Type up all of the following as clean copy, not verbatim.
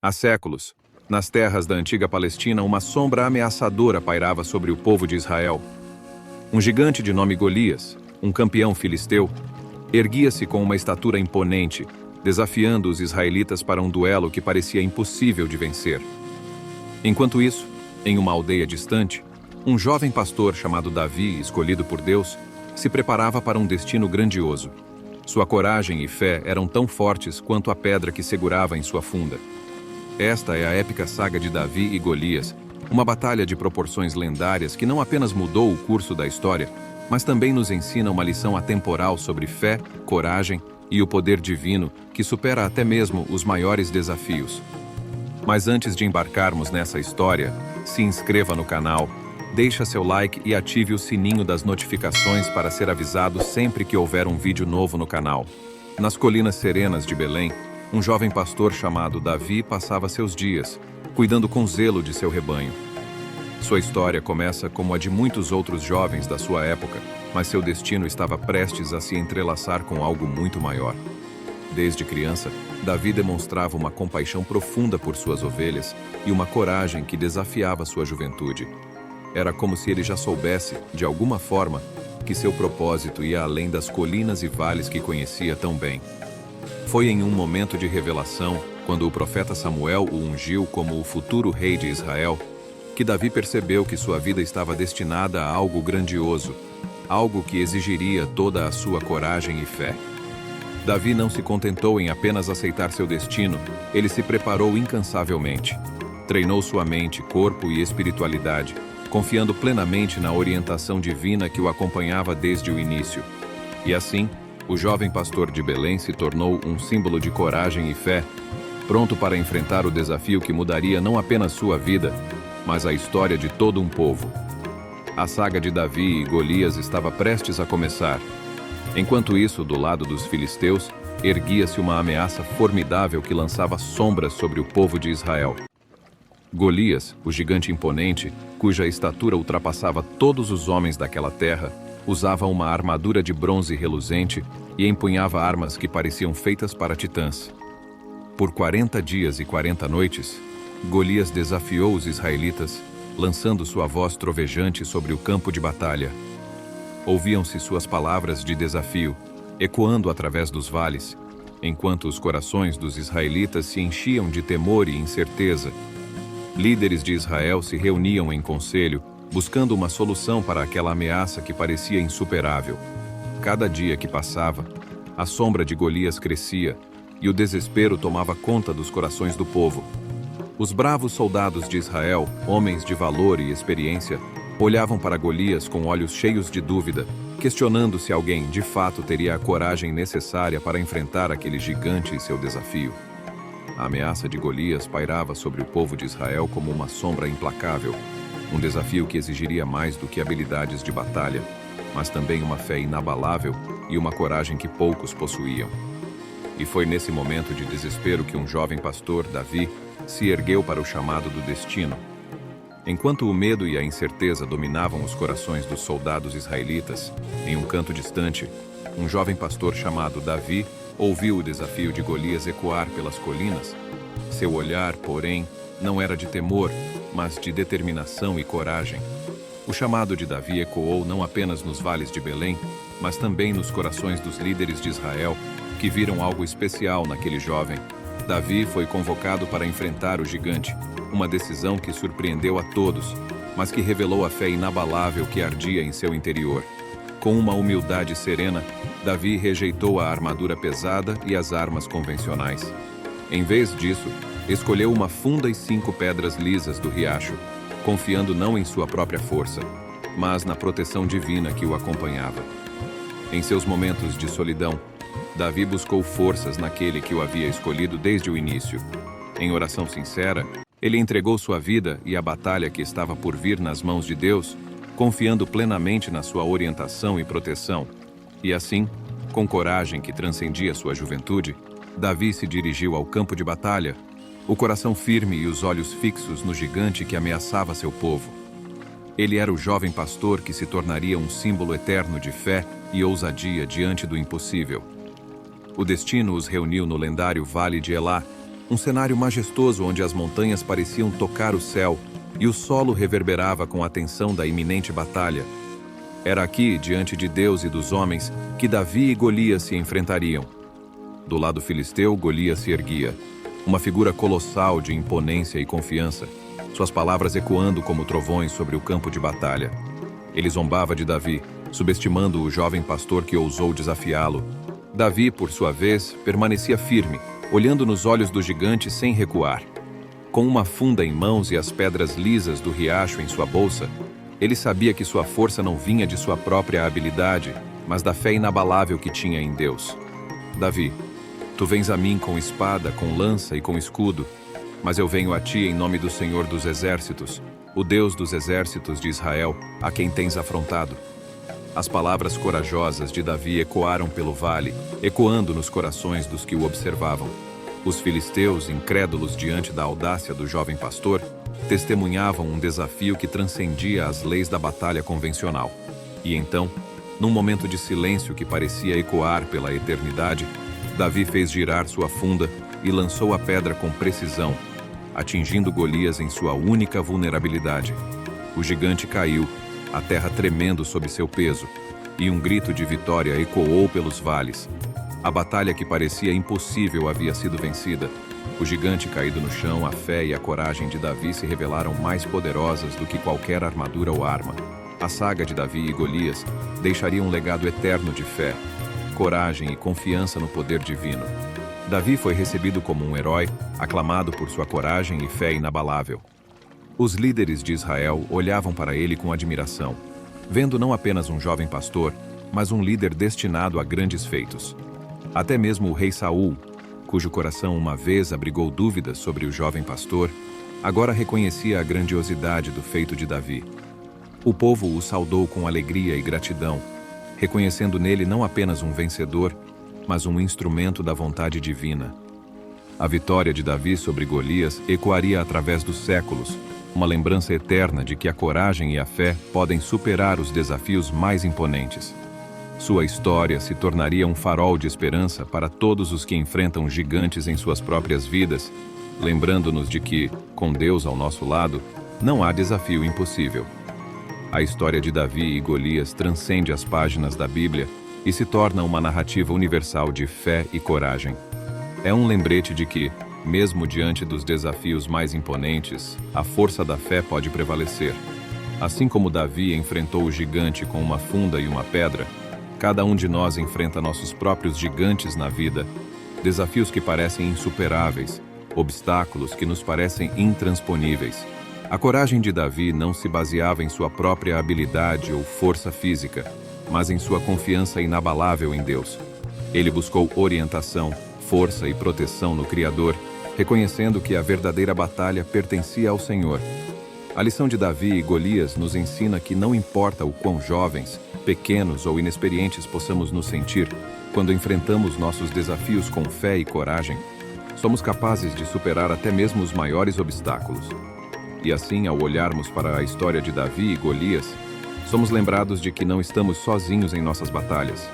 Há séculos, nas terras da antiga Palestina, uma sombra ameaçadora pairava sobre o povo de Israel. Um gigante de nome Golias, um campeão filisteu, erguia-se com uma estatura imponente, desafiando os israelitas para um duelo que parecia impossível de vencer. Enquanto isso, em uma aldeia distante, um jovem pastor chamado Davi, escolhido por Deus, se preparava para um destino grandioso. Sua coragem e fé eram tão fortes quanto a pedra que segurava em sua funda. Esta é a épica saga de Davi e Golias, uma batalha de proporções lendárias que não apenas mudou o curso da história, mas também nos ensina uma lição atemporal sobre fé, coragem e o poder divino que supera até mesmo os maiores desafios. Mas antes de embarcarmos nessa história, se inscreva no canal, deixa seu like e ative o sininho das notificações para ser avisado sempre que houver um vídeo novo no canal. Nas colinas serenas de Belém, um jovem pastor chamado Davi passava seus dias, cuidando com zelo de seu rebanho. Sua história começa como a de muitos outros jovens da sua época, mas seu destino estava prestes a se entrelaçar com algo muito maior. Desde criança, Davi demonstrava uma compaixão profunda por suas ovelhas e uma coragem que desafiava sua juventude. Era como se ele já soubesse, de alguma forma, que seu propósito ia além das colinas e vales que conhecia tão bem. Foi em um momento de revelação, quando o profeta Samuel o ungiu como o futuro rei de Israel, que Davi percebeu que sua vida estava destinada a algo grandioso, algo que exigiria toda a sua coragem e fé. Davi não se contentou em apenas aceitar seu destino, ele se preparou incansavelmente. Treinou sua mente, corpo e espiritualidade, confiando plenamente na orientação divina que o acompanhava desde o início. E assim, o jovem pastor de Belém se tornou um símbolo de coragem e fé, pronto para enfrentar o desafio que mudaria não apenas sua vida, mas a história de todo um povo. A saga de Davi e Golias estava prestes a começar. Enquanto isso, do lado dos filisteus, erguia-se uma ameaça formidável que lançava sombras sobre o povo de Israel. Golias, o gigante imponente, cuja estatura ultrapassava todos os homens daquela terra, usava uma armadura de bronze reluzente e empunhava armas que pareciam feitas para titãs. Por 40 dias e 40 noites, Golias desafiou os israelitas, lançando sua voz trovejante sobre o campo de batalha. Ouviam-se suas palavras de desafio, ecoando através dos vales, enquanto os corações dos israelitas se enchiam de temor e incerteza. Líderes de Israel se reuniam em conselho, buscando uma solução para aquela ameaça que parecia insuperável. Cada dia que passava, a sombra de Golias crescia e o desespero tomava conta dos corações do povo. Os bravos soldados de Israel, homens de valor e experiência, olhavam para Golias com olhos cheios de dúvida, questionando se alguém, de fato, teria a coragem necessária para enfrentar aquele gigante e seu desafio. A ameaça de Golias pairava sobre o povo de Israel como uma sombra implacável, um desafio que exigiria mais do que habilidades de batalha, mas também uma fé inabalável e uma coragem que poucos possuíam. E foi nesse momento de desespero que um jovem pastor, Davi, se ergueu para o chamado do destino. Enquanto o medo e a incerteza dominavam os corações dos soldados israelitas, em um canto distante, um jovem pastor chamado Davi ouviu o desafio de Golias ecoar pelas colinas. Seu olhar, porém, não era de temor, mas de determinação e coragem. O chamado de Davi ecoou não apenas nos vales de Belém, mas também nos corações dos líderes de Israel, que viram algo especial naquele jovem. Davi foi convocado para enfrentar o gigante, uma decisão que surpreendeu a todos, mas que revelou a fé inabalável que ardia em seu interior. Com uma humildade serena, Davi rejeitou a armadura pesada e as armas convencionais. Em vez disso, escolheu uma funda e 5 pedras lisas do riacho, confiando não em sua própria força, mas na proteção divina que o acompanhava. Em seus momentos de solidão, Davi buscou forças naquele que o havia escolhido desde o início. Em oração sincera, ele entregou sua vida e a batalha que estava por vir nas mãos de Deus, confiando plenamente na sua orientação e proteção. E assim, com coragem que transcendia sua juventude, Davi se dirigiu ao campo de batalha, o coração firme e os olhos fixos no gigante que ameaçava seu povo. Ele era o jovem pastor que se tornaria um símbolo eterno de fé e ousadia diante do impossível. O destino os reuniu no lendário Vale de Elá, Um cenário majestoso onde as montanhas pareciam tocar o céu e o solo reverberava com a tensão da iminente batalha. Era aqui, diante de Deus e dos homens, que Davi e Golias se enfrentariam. Do lado filisteu, Golias se erguia, uma figura colossal de imponência e confiança, suas palavras ecoando como trovões sobre o campo de batalha. Ele zombava de Davi, subestimando o jovem pastor que ousou desafiá-lo. Davi, por sua vez, permanecia firme, olhando nos olhos do gigante sem recuar. Com uma funda em mãos e as pedras lisas do riacho em sua bolsa, ele sabia que sua força não vinha de sua própria habilidade, mas da fé inabalável que tinha em Deus. Davi, tu vens a mim com espada, com lança e com escudo, mas eu venho a ti em nome do Senhor dos Exércitos, o Deus dos exércitos de Israel, a quem tens afrontado. As palavras corajosas de Davi ecoaram pelo vale, ecoando nos corações dos que o observavam. Os filisteus, incrédulos diante da audácia do jovem pastor, testemunhavam um desafio que transcendia as leis da batalha convencional. E então, num momento de silêncio que parecia ecoar pela eternidade, Davi fez girar sua funda e lançou a pedra com precisão, atingindo Golias em sua única vulnerabilidade. O gigante caiu, a terra tremendo sob seu peso, e um grito de vitória ecoou pelos vales. A batalha que parecia impossível havia sido vencida. O gigante caído no chão, a fé e a coragem de Davi se revelaram mais poderosas do que qualquer armadura ou arma. A saga de Davi e Golias deixaria um legado eterno de fé, coragem e confiança no poder divino. Davi foi recebido como um herói, aclamado por sua coragem e fé inabalável. Os líderes de Israel olhavam para ele com admiração, vendo não apenas um jovem pastor, mas um líder destinado a grandes feitos. Até mesmo o rei Saul, cujo coração uma vez abrigou dúvidas sobre o jovem pastor, agora reconhecia a grandiosidade do feito de Davi. O povo o saudou com alegria e gratidão, reconhecendo nele não apenas um vencedor, mas um instrumento da vontade divina. A vitória de Davi sobre Golias ecoaria através dos séculos, uma lembrança eterna de que a coragem e a fé podem superar os desafios mais imponentes. Sua história se tornaria um farol de esperança para todos os que enfrentam gigantes em suas próprias vidas, lembrando-nos de que, com Deus ao nosso lado, não há desafio impossível. A história de Davi e Golias transcende as páginas da Bíblia e se torna uma narrativa universal de fé e coragem. É um lembrete de que, mesmo diante dos desafios mais imponentes, a força da fé pode prevalecer. Assim como Davi enfrentou o gigante com uma funda e uma pedra, cada um de nós enfrenta nossos próprios gigantes na vida, desafios que parecem insuperáveis, obstáculos que nos parecem intransponíveis. A coragem de Davi não se baseava em sua própria habilidade ou força física, mas em sua confiança inabalável em Deus. Ele buscou orientação, força e proteção no Criador, reconhecendo que a verdadeira batalha pertencia ao Senhor. A lição de Davi e Golias nos ensina que não importa o quão jovens, pequenos ou inexperientes possamos nos sentir, quando enfrentamos nossos desafios com fé e coragem, somos capazes de superar até mesmo os maiores obstáculos. E assim, ao olharmos para a história de Davi e Golias, somos lembrados de que não estamos sozinhos em nossas batalhas.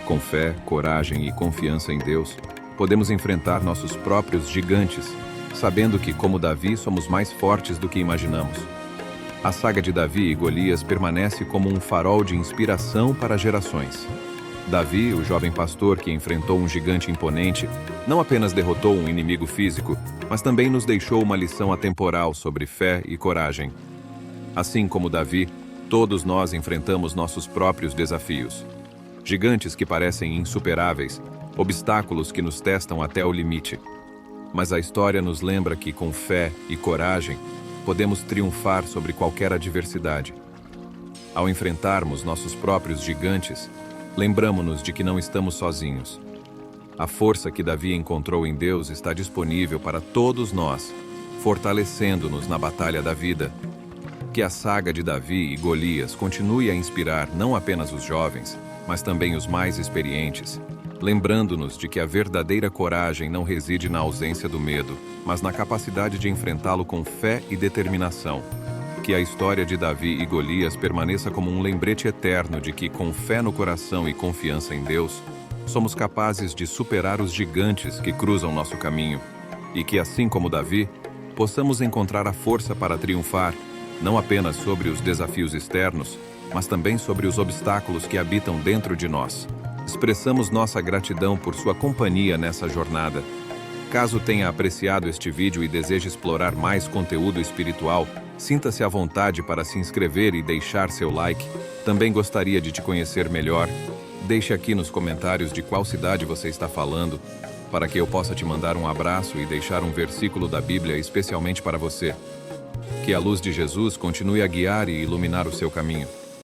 Com fé, coragem e confiança em Deus, podemos enfrentar nossos próprios gigantes, sabendo que, como Davi, somos mais fortes do que imaginamos. A saga de Davi e Golias permanece como um farol de inspiração para gerações. Davi, o jovem pastor que enfrentou um gigante imponente, não apenas derrotou um inimigo físico, mas também nos deixou uma lição atemporal sobre fé e coragem. Assim como Davi, todos nós enfrentamos nossos próprios desafios. Gigantes que parecem insuperáveis, obstáculos que nos testam até o limite. Mas a história nos lembra que, com fé e coragem, podemos triunfar sobre qualquer adversidade. Ao enfrentarmos nossos próprios gigantes, lembramo-nos de que não estamos sozinhos. A força que Davi encontrou em Deus está disponível para todos nós, fortalecendo-nos na batalha da vida. Que a saga de Davi e Golias continue a inspirar não apenas os jovens, mas também os mais experientes, lembrando-nos de que a verdadeira coragem não reside na ausência do medo, mas na capacidade de enfrentá-lo com fé e determinação. Que a história de Davi e Golias permaneça como um lembrete eterno de que, com fé no coração e confiança em Deus, somos capazes de superar os gigantes que cruzam nosso caminho. e que, assim como Davi, possamos encontrar a força para triunfar, não apenas sobre os desafios externos, mas também sobre os obstáculos que habitam dentro de nós. Expressamos nossa gratidão por sua companhia nessa jornada. Caso tenha apreciado este vídeo e deseje explorar mais conteúdo espiritual, sinta-se à vontade para se inscrever e deixar seu like. Também gostaria de te conhecer melhor. Deixe aqui nos comentários de qual cidade você está falando, para que eu possa te mandar um abraço e deixar um versículo da Bíblia especialmente para você. Que a luz de Jesus continue a guiar e iluminar o seu caminho.